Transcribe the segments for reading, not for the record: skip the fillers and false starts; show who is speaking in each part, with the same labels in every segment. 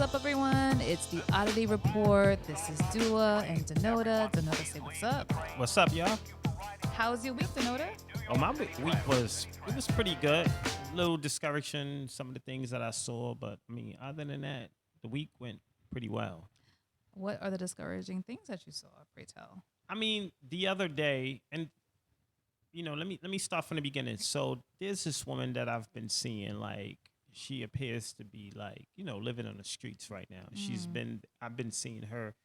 Speaker 1: up, everyone? It's the Oddity Report. This is Dua and Dnota. Dnota, say what's up.
Speaker 2: What's up, y'all?
Speaker 1: How's your week, Dnota?
Speaker 2: Oh, my week was pretty good. A little discouraging some of the things that I saw, but I mean, other than that, the week went pretty well.
Speaker 1: What are the discouraging things that you saw? Pray tell.
Speaker 2: I mean, the other day, and let me start from the beginning. So there's this woman that I've been seeing, like she appears to be like living on the streets right now. I've been seeing her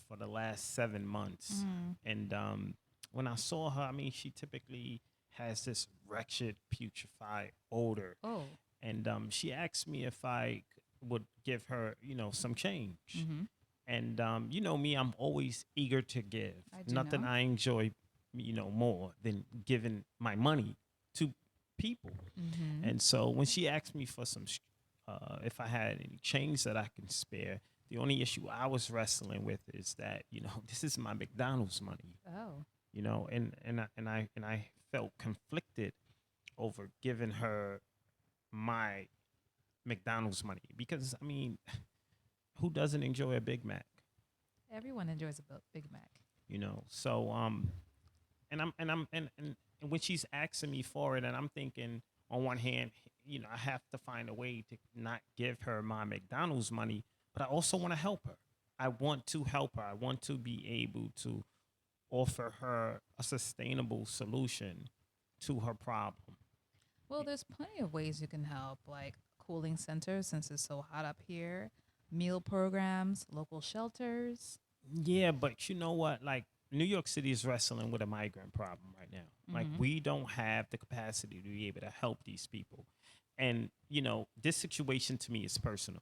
Speaker 2: for the last 7 months, and when I saw her, I mean, she typically has this wretched, putrefied odor.
Speaker 1: Oh.
Speaker 2: And she asked me if I would give her, some change.
Speaker 1: Mm-hmm.
Speaker 2: And you know me, I'm always eager to give.
Speaker 1: I do
Speaker 2: Nothing
Speaker 1: know.
Speaker 2: I enjoy, more than giving my money to people.
Speaker 1: Mm-hmm.
Speaker 2: And so when she asked me for if I had any change that I can spare, the only issue I was wrestling with is that this is my McDonald's money.
Speaker 1: Oh.
Speaker 2: And I felt conflicted over giving her my McDonald's money because I mean, who doesn't enjoy a Big Mac?
Speaker 1: Everyone enjoys a Big Mac.
Speaker 2: So and when she's asking me for it, and I'm thinking on one hand, I have to find a way to not give her my McDonald's money, but I also want to help her. I want to help her. I want to be able to offer her a sustainable solution to her problem.
Speaker 1: Well, there's plenty of ways you can help, like cooling centers since it's so hot up here, meal programs, local shelters.
Speaker 2: Yeah, but you know what? Like New York City is wrestling with a migrant problem right now. Like
Speaker 1: Mm-hmm.
Speaker 2: we don't have the capacity to be able to help these people. And this situation to me is personal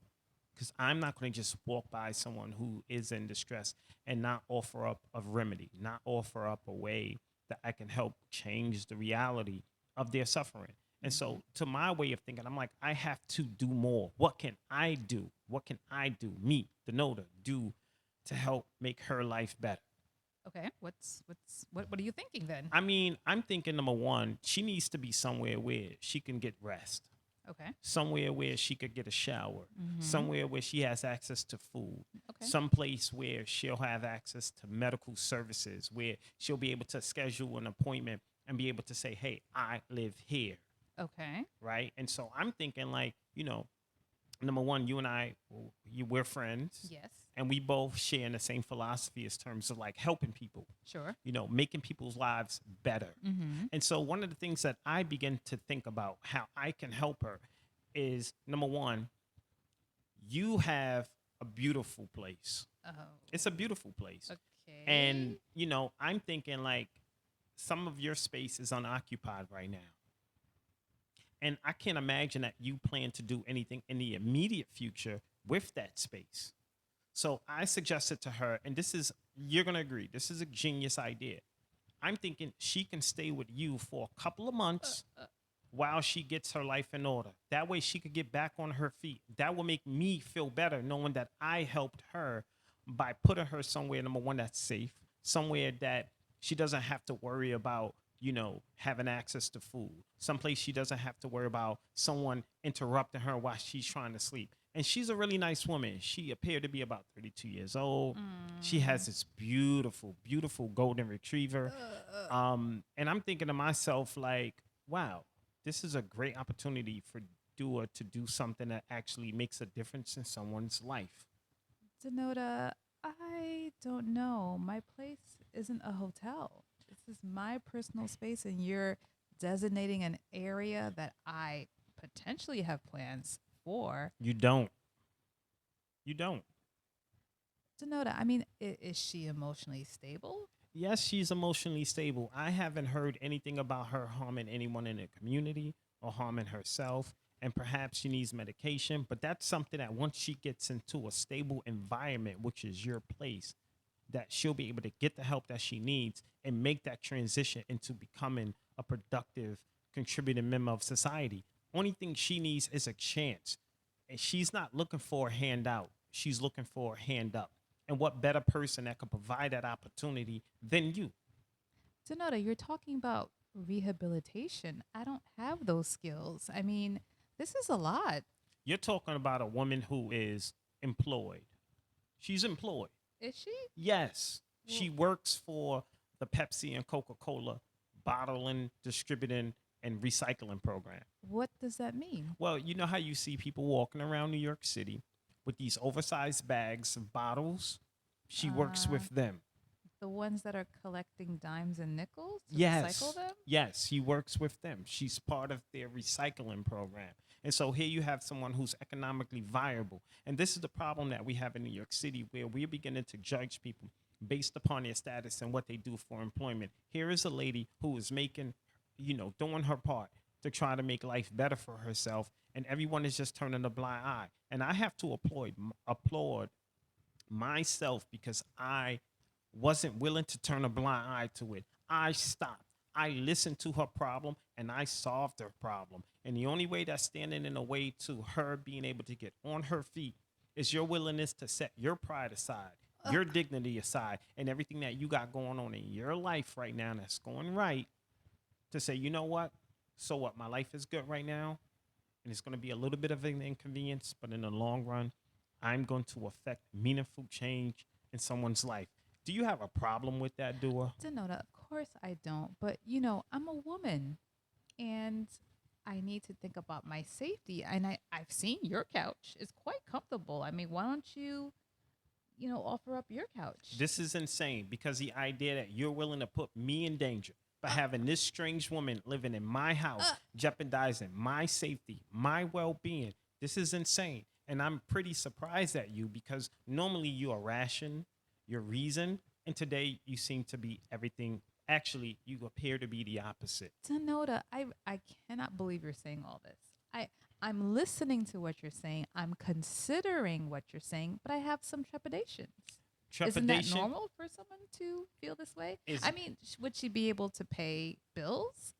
Speaker 2: because I'm not going to just walk by someone who is in distress and not offer up a remedy, not offer up a way that I can help change the reality of their suffering. And so, to my way of thinking, I'm like, I have to do more. What can I do? What can I do? Me, the Dnota, do to help make her life better.
Speaker 1: Okay. What are you thinking then?
Speaker 2: I mean, I'm thinking number one, she needs to be somewhere where she can get rest,
Speaker 1: Okay.
Speaker 2: somewhere where she could get a shower,
Speaker 1: Mm-hmm.
Speaker 2: somewhere where she has access to food,
Speaker 1: Okay.
Speaker 2: someplace where she'll have access to medical services, where she'll be able to schedule an appointment and be able to say, hey, I live here.
Speaker 1: Okay.
Speaker 2: Right. And so I'm thinking, like, number one, you and I, we're friends.
Speaker 1: Yes.
Speaker 2: And we both share in the same philosophy as terms of like helping people,
Speaker 1: Sure.
Speaker 2: making people's lives better.
Speaker 1: Mm-hmm.
Speaker 2: And so one of the things that I begin to think about how I can help her is number one, you have a beautiful place.
Speaker 1: Oh.
Speaker 2: It's a beautiful place.
Speaker 1: Okay.
Speaker 2: And, I'm thinking like some of your space is unoccupied right now. And I can't imagine that you plan to do anything in the immediate future with that space. So I suggested to her, and you're going to agree, this is a genius idea. I'm thinking she can stay with you for a couple of months while she gets her life in order. That way she could get back on her feet. That will make me feel better knowing that I helped her by putting her somewhere, number one, that's safe, somewhere that she doesn't have to worry about having access to food. Someplace she doesn't have to worry about someone interrupting her while she's trying to sleep. And she's a really nice woman. She appeared to be about 32 years old. She has this beautiful, beautiful golden retriever. And I'm thinking to myself, like, wow, this is a great opportunity for Dua to do something that actually makes a difference in someone's life.
Speaker 1: Dnota, I don't know. My place isn't a hotel. This is my personal space, and you're designating an area that I potentially have plans for.
Speaker 2: You don't. You don't.
Speaker 1: Dnota, I mean, is she emotionally stable?
Speaker 2: Yes, she's emotionally stable. I haven't heard anything about her harming anyone in the community or harming herself. And perhaps she needs medication. But that's something that once she gets into a stable environment, which is your place, that she'll be able to get the help that she needs and make that transition into becoming a productive, contributing member of society. Only thing she needs is a chance. And she's not looking for a handout. She's looking for a hand up. And what better person that could provide that opportunity than you?
Speaker 1: Dnota, you're talking about rehabilitation. I don't have those skills. I mean, this is a lot.
Speaker 2: You're talking about a woman who is employed. She's employed.
Speaker 1: Is she?
Speaker 2: Yes.
Speaker 1: Well,
Speaker 2: She works for the Pepsi and Coca-Cola bottling, distributing, and recycling program.
Speaker 1: what does that mean?
Speaker 2: Well, you know how you see people walking around New York City with these oversized bags of bottles? She works
Speaker 1: Uh,
Speaker 2: with them.
Speaker 1: the ones that are collecting dimes and nickels to recycle
Speaker 2: Yes.
Speaker 1: them?
Speaker 2: Yes, he works with them. She's part of their recycling program. And so here you have someone who's economically viable. And this is the problem that we have in New York City, where we're beginning to judge people based upon their status and what they do for employment. Here is a lady who is making, doing her part to try to make life better for herself. And everyone is just turning a blind eye. And I have to applaud myself because I wasn't willing to turn a blind eye to it. I stopped. I listened to her problem and I solved her problem. And the only way that's standing in the way to her being able to get on her feet is your willingness to set your pride aside, your dignity aside, and everything that you got going on in your life right now that's going right, to say, you know what? So what? My life is good right now, and it's going to be a little bit of an inconvenience, but in the long run, I'm going to affect meaningful change in someone's life. Do you have a problem with that, Dua?
Speaker 1: Dnota, of course I don't. But, I'm a woman and I need to think about my safety. And I've seen your couch. It's quite comfortable. I mean, why don't you, offer up your couch?
Speaker 2: This is insane because the idea that you're willing to put me in danger by having this strange woman living in my house, jeopardizing my safety, my well being, this is insane. And I'm pretty surprised at you because normally you are ration, your reason, and today you seem to be everything. Actually, you appear to be the opposite.
Speaker 1: Dnota, I cannot believe you're saying all this. I'm listening to what you're saying. I'm considering what you're saying, but I have some trepidations. Isn't that
Speaker 2: Trepidation
Speaker 1: normal for someone to feel this way?
Speaker 2: is,
Speaker 1: I mean, would she be able to pay bills?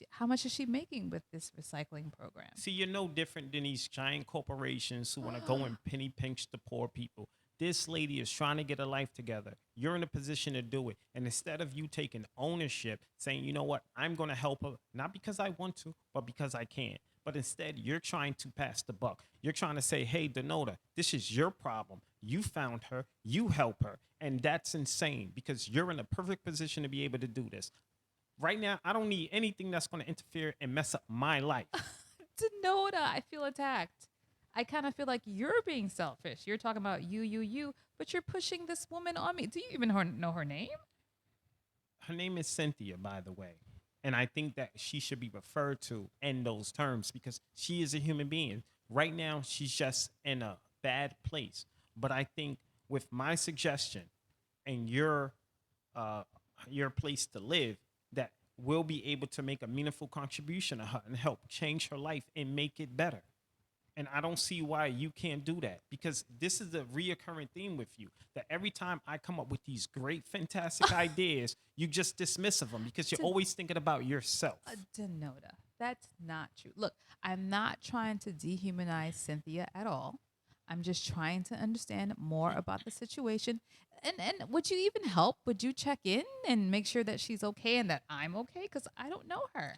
Speaker 1: How much is she making with this recycling program?
Speaker 2: see, you're no different than these giant corporations who want to go and penny pinch the poor people. This lady is trying to get her life together. You're in a position to do it. And instead of you taking ownership, saying, you know what, I'm going to help her, not because I want to, but because I can. But instead, you're trying to pass the buck. You're trying to say, hey, Dnota, this is your problem. You found her. You help her. And that's insane because you're in a perfect position to be able to do this. Right now, I don't need anything that's going to interfere and mess up my life.
Speaker 1: Dnota, I feel attacked. I kind of feel like you're being selfish. You're talking about you, but you're pushing this woman on me. Do you even know her name?
Speaker 2: Her name is Cynthia, by the way. And I think that she should be referred to in those terms because she is a human being. Right now, she's just in a bad place. But I think with my suggestion and your place to live, that we'll be able to make a meaningful contribution to her and help change her life and make it better. And I don't see why you can't do that because this is a reoccurring theme with you that every time I come up with these great, fantastic ideas, you just dismiss of them because you're
Speaker 1: Did-
Speaker 2: always thinking about yourself.
Speaker 1: Dnota, that's not true. Look, I'm not trying to dehumanize Cynthia at all. I'm just trying to understand more about the situation. And would you even help? Would you check in and make sure that she's okay and that I'm okay? Because I don't know her.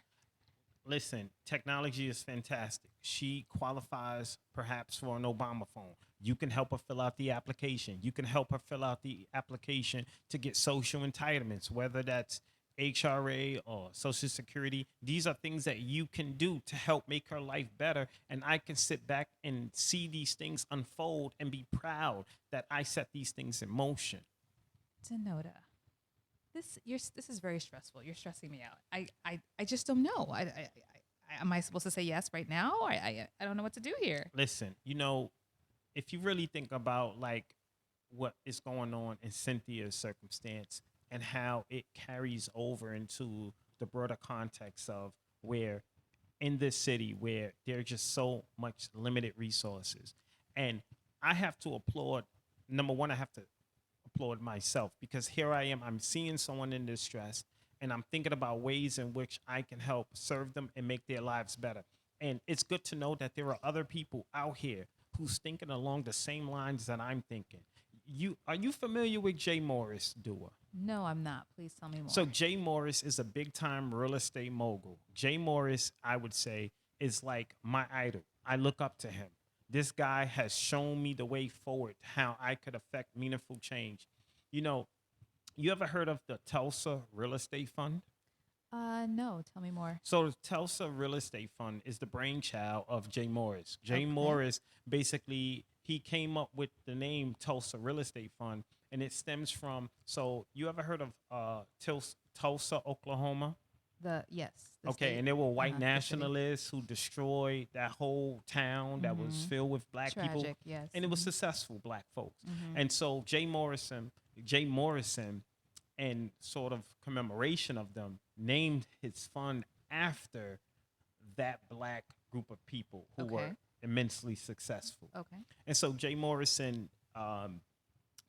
Speaker 2: Listen, technology is fantastic. She qualifies perhaps for an Obama phone. You can help her fill out the application. You can help her fill out the application to get social entitlements, whether that's HRA or Social Security. These are things that you can do to help make her life better. And I can sit back and see these things unfold and be proud that I set these things in motion.
Speaker 1: Dnota, this is very stressful. You're stressing me out. I just don't know. Am I supposed to say yes right now? I don't know what to do here.
Speaker 2: Listen, if you really think about like what is going on in Cynthia's circumstance and how it carries over into the broader context of where in this city where there's just so much limited resources. And I have to applaud, number one, I have to applaud myself because here I am, I'm seeing someone in distress and I'm thinking about ways in which I can help serve them and make their lives better. And it's good to know that there are other people out here who's thinking along the same lines that I'm thinking. Are you familiar with Jay Morris, Dua?
Speaker 1: No, I'm not. Please tell me more.
Speaker 2: So Jay Morris is a big time real estate mogul. Jay Morris, I would say, is like my idol. I look up to him This guy has shown me the way forward, how I could affect meaningful change. You know, you ever heard of the Tulsa Real Estate Fund?
Speaker 1: No, tell me more.
Speaker 2: So the Tulsa Real Estate Fund is the brainchild of Jay Morris. Jay
Speaker 1: Okay.
Speaker 2: Morris basically he came up with the name Tulsa Real Estate Fund, and it stems from. So you ever heard of Tulsa, Oklahoma?
Speaker 1: The
Speaker 2: Okay,
Speaker 1: state.
Speaker 2: and there were white
Speaker 1: The city.
Speaker 2: nationalists who destroyed that whole town that was
Speaker 1: Mm-hmm.
Speaker 2: filled with black people,
Speaker 1: Tragic. Yes.
Speaker 2: and it was
Speaker 1: Mm-hmm.
Speaker 2: successful black folks.
Speaker 1: Mm-hmm.
Speaker 2: And so Jay Morrison, in sort of commemoration of them, named his fund after that black group of people who
Speaker 1: Okay.
Speaker 2: were immensely successful.
Speaker 1: Okay.
Speaker 2: And so Jay Morrison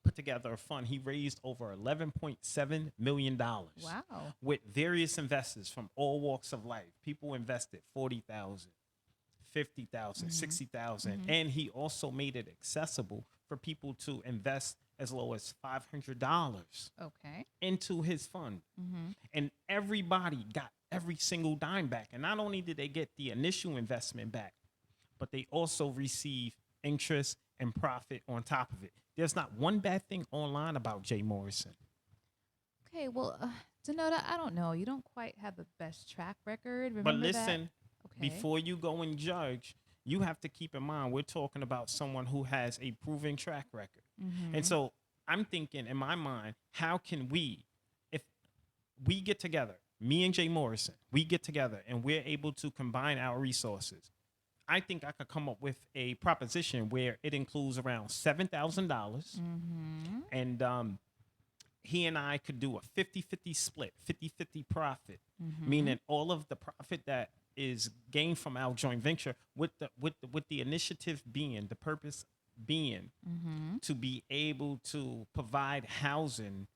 Speaker 2: put together a fund. He raised over $11.7 million
Speaker 1: Wow.
Speaker 2: with various investors from all walks of life. People invested 40,000, 50,000,
Speaker 1: Mm-hmm.
Speaker 2: 60,000,
Speaker 1: Mm-hmm.
Speaker 2: and he also made it accessible for people to invest as low as $500
Speaker 1: Okay.
Speaker 2: into his fund.
Speaker 1: Mm-hmm.
Speaker 2: And everybody got every single dime back. And not only did they get the initial investment back, but they also received interest and profit on top of it. There's not one bad thing online about Jay Morrison.
Speaker 1: Okay. Well, Dnota, I don't know. You don't quite have the best track record.
Speaker 2: But
Speaker 1: Remember that?
Speaker 2: listen,
Speaker 1: Okay.
Speaker 2: before you go and judge, you have to keep in mind we're talking about someone who has a proven track record.
Speaker 1: Mm-hmm.
Speaker 2: And so I'm thinking in my mind, how can we, if we get together, me and Jay Morrison, we get together and we're able to combine our resources, I think I could come up with a proposition where it includes around $7,000.
Speaker 1: Mm-hmm.
Speaker 2: And he and I could do a 50-50 split, 50-50 profit,
Speaker 1: Mm-hmm.
Speaker 2: meaning all of the profit that is gained from our joint venture with the initiative being the purpose being
Speaker 1: Mm-hmm.
Speaker 2: to be able to provide housing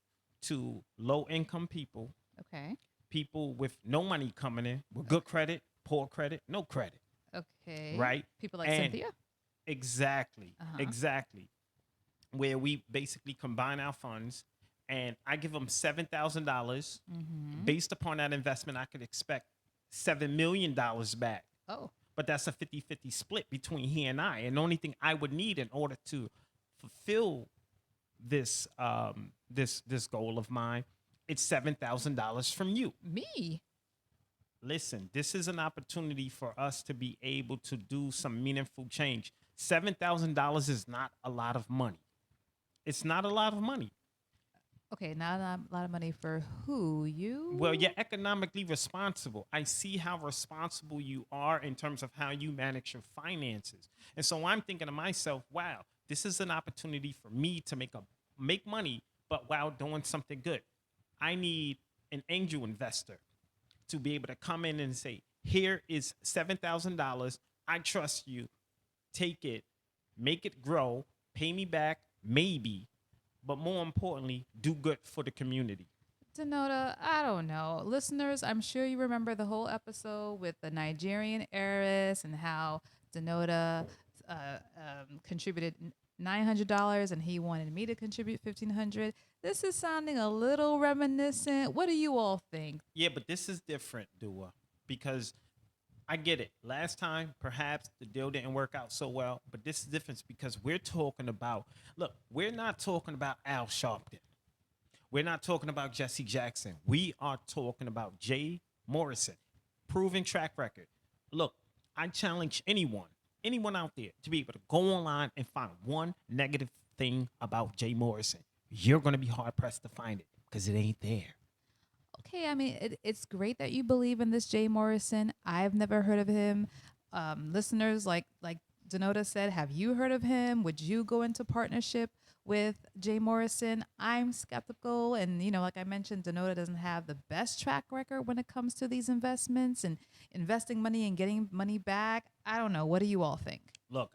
Speaker 2: to low income people,
Speaker 1: Okay.
Speaker 2: people with no money coming in, with good credit, poor credit, no credit,
Speaker 1: Okay.
Speaker 2: right?
Speaker 1: People like
Speaker 2: And
Speaker 1: Cynthia.
Speaker 2: Exactly,
Speaker 1: Uh-huh.
Speaker 2: exactly. Where we basically combine our funds, and I give them $7,000.
Speaker 1: Mm-hmm.
Speaker 2: Based upon that investment, I could expect $7 million back.
Speaker 1: Oh.
Speaker 2: But that's a 50-50 split between he and I. And the only thing I would need in order to fulfill this this goal of mine, it's $7,000 from you.
Speaker 1: Me.
Speaker 2: Listen, this is an opportunity for us to be able to do some meaningful change. $7,000 is not a lot of money. It's not a lot of money.
Speaker 1: Okay. Not a lot of money for who? You?
Speaker 2: Well, you're economically responsible. I see how responsible you are in terms of how you manage your finances. And so I'm thinking to myself, wow, this is an opportunity for me to make money, but while doing something good. I need an angel investor to be able to come in and say, here is $7,000. I trust you. Take it, make it grow, pay me back, maybe, but more importantly, do good for the community.
Speaker 1: Dnota, I don't know. Listeners, I'm sure you remember the whole episode with the Nigerian heiress and how Dnota contributed $900 and he wanted me to contribute $1,500. This is sounding a little reminiscent. What do you all think?
Speaker 2: Yeah, but this is different, Dua, because I get it. Last time, perhaps the deal didn't work out so well, but this is different because we're talking about, look, we're not talking about Al Sharpton. We're not talking about Jesse Jackson. We are talking about Jay Morrison, proven track record. Look, I challenge anyone out there to be able to go online and find one negative thing about Jay Morrison. You're going to be hard pressed to find it because it ain't there.
Speaker 1: Okay, I mean, it's great that you believe in this Jay Morrison. I've never heard of him. Listeners, like Dnota said, have you heard of him? Would you go into partnership with Jay Morrison? I'm skeptical, and like I mentioned, Dnota doesn't have the best track record when it comes to these investments and investing money and getting money back. I don't know. What do you all think?
Speaker 2: Look,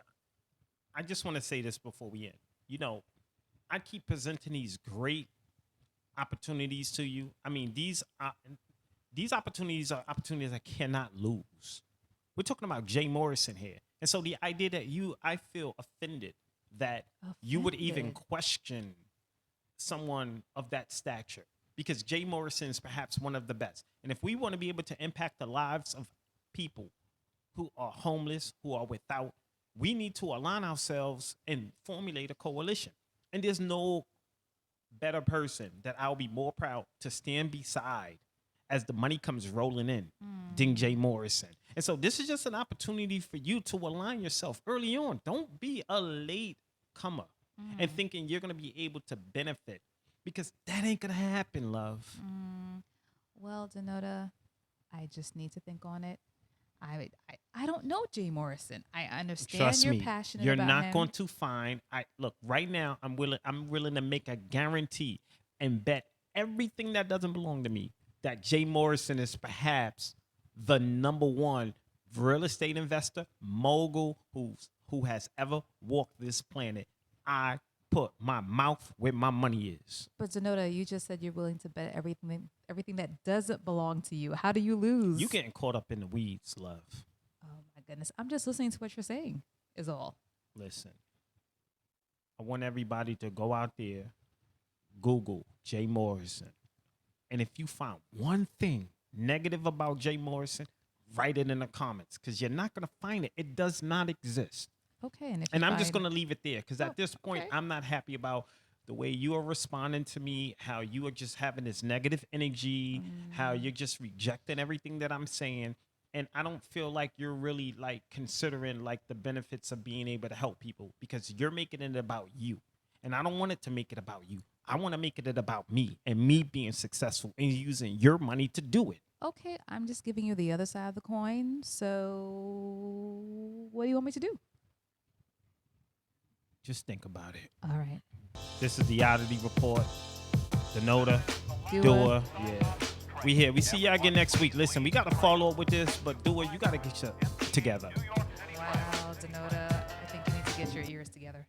Speaker 2: I just want to say this before we end. I keep presenting these great opportunities to you. I mean, these opportunities are opportunities I cannot lose. We're talking about Jay Morrison here. And so the idea that I feel offended that you would even
Speaker 1: Offended.
Speaker 2: question someone of that stature, because Jay Morrison is perhaps one of the best. And if we want to be able to impact the lives of people who are homeless, who are without, we need to align ourselves and formulate a coalition. And there's no better person that I'll be more proud to stand beside as the money comes rolling in than Jay Morrison. And so this is just an opportunity for you to align yourself early on. Don't be a late comer and thinking you're going to be able to benefit, because that ain't going to happen, love.
Speaker 1: Well, Dnota, I just need to think on it. I don't know Jay Morrison. I understand
Speaker 2: Trust
Speaker 1: you're
Speaker 2: me,
Speaker 1: passionate
Speaker 2: you're
Speaker 1: about
Speaker 2: not
Speaker 1: him.
Speaker 2: going to find. I look right now. I'm willing to make a guarantee and bet everything that doesn't belong to me that Jay Morrison is perhaps the number one real estate investor mogul who has ever walked this planet. I put my mouth where my money is.
Speaker 1: But Dnota, you just said you're willing to bet everything that doesn't belong to you. How do you lose?
Speaker 2: You getting caught up in the weeds, love.
Speaker 1: Oh my goodness. I'm just listening to what you're saying is all.
Speaker 2: Listen, I want everybody to go out there, Google Jay Morrison. And if you found one thing negative about Jay Morrison, write it in the comments, because you're not going to find it. It does not exist.
Speaker 1: Okay.
Speaker 2: And I'm just going to leave it there, because at this point,
Speaker 1: okay.
Speaker 2: I'm not happy about the way you are responding to me, how you are just having this negative energy, how you're just rejecting everything that I'm saying. And I don't feel like you're really like considering like the benefits of being able to help people, because you're making it about you. And I don't want it to make it about you. I want to make it about me and me being successful and using your money to do it.
Speaker 1: Okay, I'm just giving you the other side of the coin. So what do you want me to do?
Speaker 2: Just think about it.
Speaker 1: All right.
Speaker 2: This is the Oddity Report. Dnota.
Speaker 1: Dua.
Speaker 2: Yeah. We here. We see y'all again next week. Listen, we got to follow up with this, but Dua, you got to get your together.
Speaker 1: Wow, Dnota, I think you need to get your ears together.